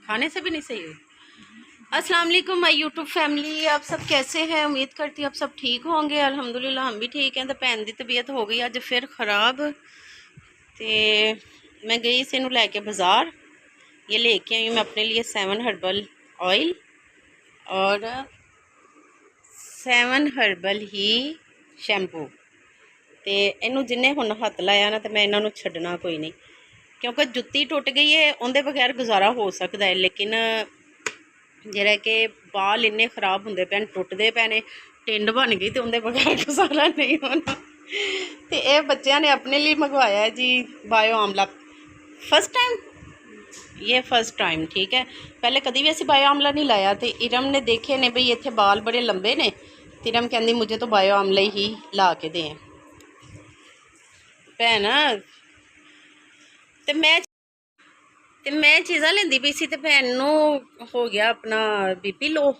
खाने से भी नहीं सही हुई। अस्सलाम वालेकुम माय यूट्यूब फैमिली, आप सब कैसे हैं? उम्मीद करती हूँ आप सब ठीक होंगे। अल्हम्दुलिल्लाह हम भी ठीक हैं। तो भैन की तबीयत हो गई अज फिर खराब, तो मैं गई इस लैके बाज़ार। ये लेके आई मैं अपने लिए 7 हर्बल ऑयल और 7 हर्बल ही शैम्पू। तो इनू जिन्हें हुण हत्थ लाया ना, तो मैं इन्हों छड्डना कोई नहीं, क्योंकि जुत्ती टुट गई है, उनके बगैर गुजारा हो सकता है। लेकिन जेह्ड़ा कि बाल इन्ने खराब होंदे पे, टुटदे पे ने, टिंड बन गई, तो उनके बगैर गुजारा नहीं होना। तो ये बच्चों ने अपने लिए मंगवाया है जी बायो आमला। फर्स्ट टाइम, ये फर्स्ट टाइम, ठीक है। पहले कभी भी ऐसे बायो आमला नहीं लाया। तो इरम ने देखे ने बई इत्थे बाल बड़े लंबे ने, तो इरम कहती मुझे तो बायो आमला ही ला के दें। भैन तो मैं चीज़ा लेंदी पई सी, ते भैन नू हो गया अपना बीपी लो।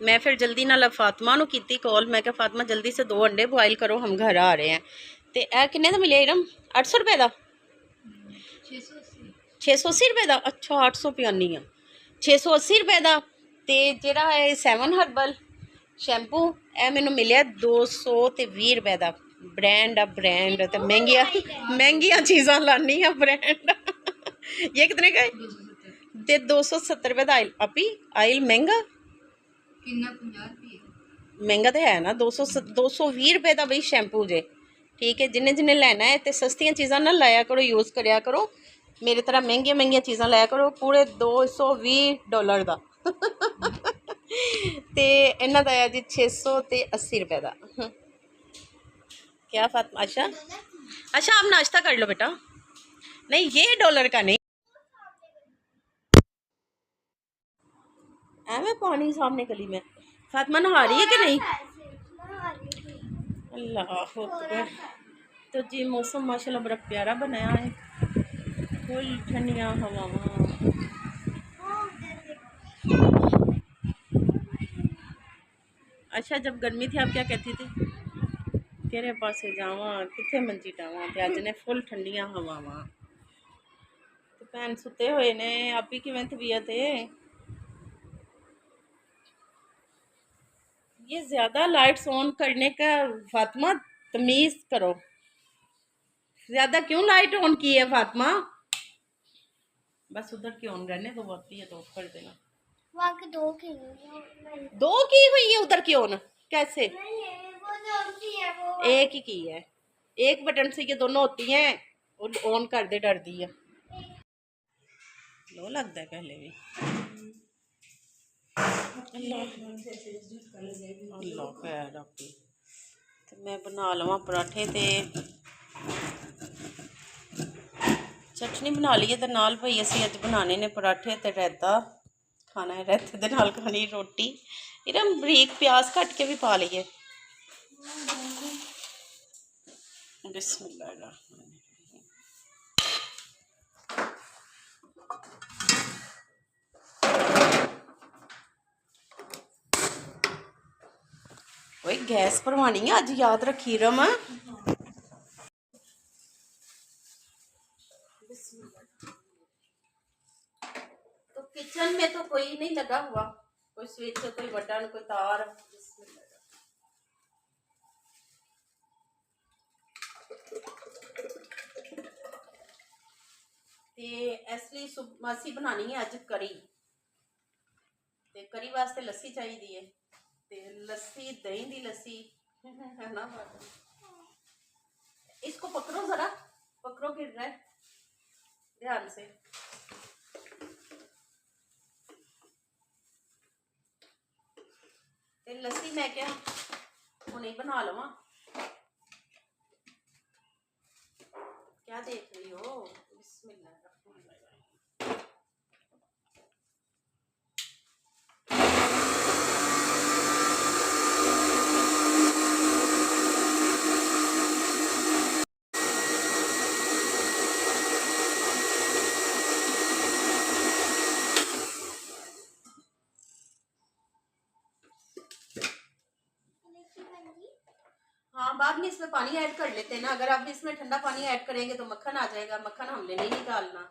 मैं फिर जल्दी नाल फातिमा नू कीती कॉल। मैं क्या फातिमा जल्दी से 2 अंडे बॉयल करो, हम घर आ रहे हैं। तो यह किन्ने दा मिले इरम? 800 रुपये का, 680 रुपये का। अच्छा 800 पियानी आ, 680 रुपये का। तो जोड़ा है 7 हर्बल शैम्पू, यह मैनू मिले 220 रुपये का। ब्रांड आ ब्रांड, तो महंगिया चीज़ा लानी आ ब्रांड। ये कितने का है? 270 रुपये का। अपी आयल महंगा, महंगा तो है ना। 220 रुपये का बई शैम्पू जे, ठीक है। जिन्हें जिन्हें लेना है तो सस्तियाँ चीज़ा ना लाया करो, यूज़ करया करो। मेरी तरह महंगिया महंगिया चीज़ा लाया करो, पूरे $220 का। तो इन्हों का है जी 680 रुपये का। क्या फातिमा? अच्छा अच्छा, आप नाश्ता कर लो बेटा। नहीं, ये डॉलर का नहीं। मैं पानी सामने गली में। फातिमा नहा रही है कि नहीं? अल्लाह अकबर। तो जी मौसम माशाल्लाह बड़ा प्यारा बनाया है, फुल ठंडिया हवावां। अच्छा, जब गर्मी थी आप क्या कहती थी? केरे पासे जावा, किथे मंजी डावा, ते अज ने फुल ठंडिया हवावां। तो भैन सुते हुए ने, आप ही किवें तबीयत है? ये ज्यादा लाइट्स ऑन करने का, फातिमा तमीज करो। ज्यादा क्यों लाइट ऑन की है फातिमा? बस उधर की ऑन रहने दो, होती है तो ऑफ कर देना। वहाँ की दो की हुई है उधर की ऑन कैसे? वो एक ही की है, एक बटन से ये दोनों होती हैं, और ऑन कर दे डर दी है। लो लगता है पहले भी। अल्लाह खैर रखी। तो मैं बना लवा पराठे, ते चटनी बना ली है, तो नाल भाई असी अज बनाने ने पराठे ते रायता खाना है। रायते दे नाल खानी रोटी। इरम बरीक प्याज कट के भी पा लीए। बिस्मिल्लाह। ओए गैस भरवानी है अज, याद रखी रम। तो किचन में तो कोई नहीं लगा हुआ, कोई स्विच, कोई बटन, कोई तार। इसलिए असी बनानी है अज करी। ते करी वास्ते लस्सी चाहिए है, ते लस्सी दही दी लस्सी है ना। इसको पकड़ो जरा, पकड़ो, गिर रहा है, ध्यान से। ते लस्सी मैं क्या हुणे बना लवा। क्या देख रही हो? बिस्मिल्लाह। हाँ, बाद में इसमें पानी ऐड कर लेते हैं ना। अगर आप इसमें ठंडा पानी ऐड करेंगे तो मक्खन आ जाएगा। मक्खन हमने नहीं निकालना।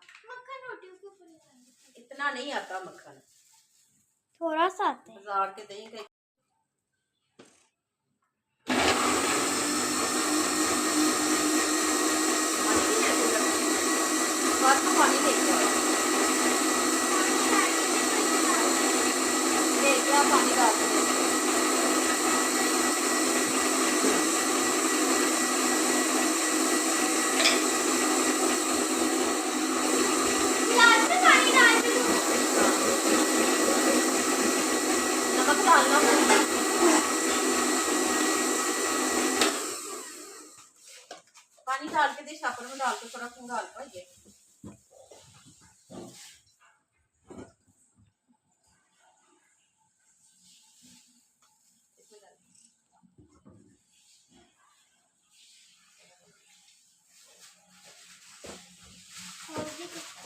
इतना नहीं आता मक्खन, थोड़ा सा आता है। बाजार के दही का पानी लेके पानी डाल के नमक डालना पानी डाल के दे शापर में डाल के थोड़ा खंगाल पाइए।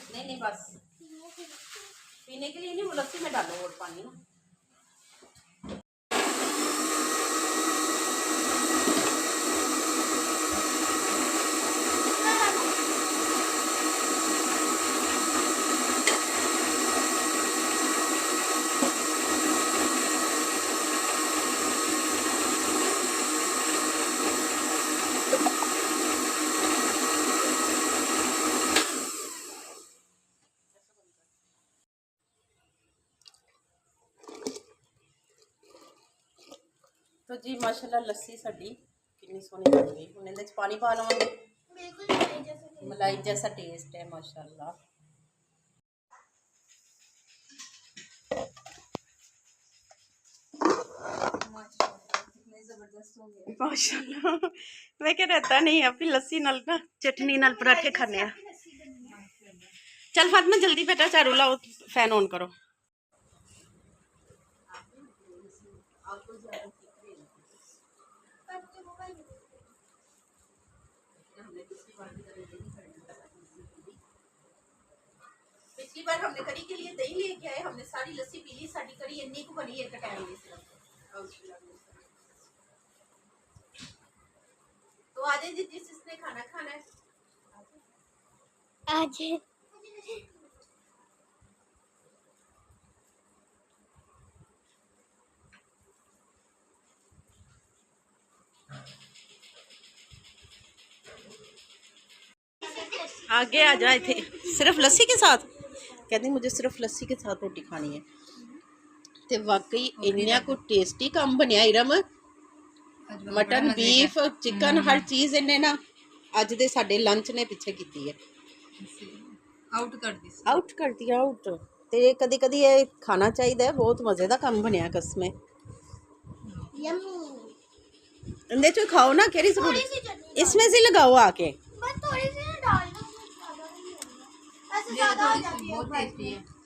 नहीं बस पीने के लिए नहीं, वो लस्सी में डालो और पानी ना। तो जी माशाल्लाह लस्सी साड़ी कितनी सोहनी बन गई। हुण इहदे च पानी पा लवांगे, बिल्कुल मलाई जैसा टेस्ट है माशाल्लाह। माशाल्लाह मैं क्या रहता नहीं है अपनी लस्सी नाल ना चटनी नाल पराठे खाने आ। चल फातिमा जल्दी बेटा झाड़ू लाओ, फैन ऑन करो। पिछली बार हमने करी के लिए दही लेके आए, हमने सारी लस्सी पी ली, साड़ी करी इतनी को बनी एक टाइम में सिर्फ। तो आ जाए जिसने खाना खाना है आज आगे आ जाए थे। सिर्फ लस्सी के साथ कहती मुझे सिर्फ लस्सी के साथ रोटी खानी है। ते वाकई इन्ना को टेस्टी काम बनया इरम, मटन बीफ चिकन हर चीज़ इन्हें ना अज दे साडे लंच ने पिछे कीती है, आउट कर दिया आउट। ते कदी कदी ये खाना चाहिए, बहुत मज़े का काम बनया कसमें। इंदे चो खाओ ना, केरी जरूरत इसमें से लगाओ आके। बस थोड़ी सी डाल दो, ज्यादा नहीं है, ऐसे ज्यादा हो जाती है।